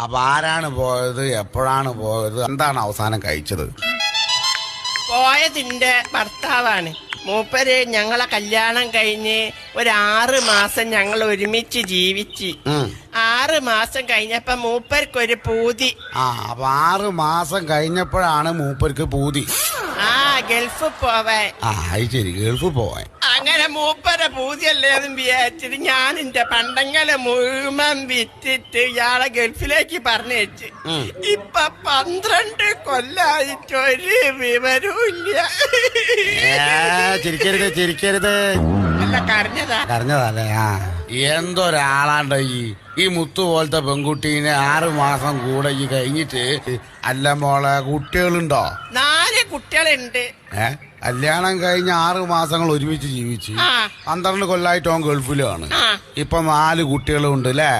അപ്പൊ ആരാണ് പോയത്, എപ്പോഴാണ് പോയത്, എന്താണ് അവസാനം കഴിച്ചത്? പോയതിന്റെ ഭർത്താവാണ്. മൂപ്പര് ഞങ്ങളെ കല്യാണം കഴിഞ്ഞ് ഒരു 6 മാസം ഞങ്ങൾ ഒരുമിച്ച് ജീവിച്ച് 6 മാസം കഴിഞ്ഞപ്പോ മൂപ്പർക്കൊരു പൂതി. അപ്പൊ 6 മാസം കഴിഞ്ഞപ്പോഴാണ് മൂപ്പർക്ക് പൂതി. ഗൾഫ് പോവാൻ. അത് ശരി, ഗൾഫ് പോവാൻ. അങ്ങനെ മൂപ്പരെ പൂതിയല്ലേ എന്ന് വിചാരിച്ചിട്ട് ഞാൻ എന്റെ പണ്ടങ്ങളെ മുഴുവൻ വിറ്റിട്ട് ഇയാളെ ഗൾഫിലേക്ക് പറഞ്ഞയച്ച്. ഇപ്പൊ 12 കൊല്ലായിട്ട് ഒരു വിവരവും ഇല്ല. ചിരിക്കരുത്. അല്ല, കരഞ്ഞതല്ലേ? എന്തൊരാളാണ്ട ഈ മുത്തു പോലത്തെ പെൺകുട്ടീനെ 6 മാസം കൂടെ ഈ കഴിഞ്ഞിട്ട്. അല്ല മോളെ, കുട്ടികളുണ്ടോ? 4 കുട്ടികളുണ്ട്. കല്യാണം കഴിഞ്ഞ 6 മാസങ്ങൾ ഒരുമിച്ച് ജീവിച്ച് 12 കൊല്ലായിട്ട് ഓൻ ഗൾഫിലാണ്. ഇപ്പൊ 4 കുട്ടികളും ഉണ്ട് അല്ലേ?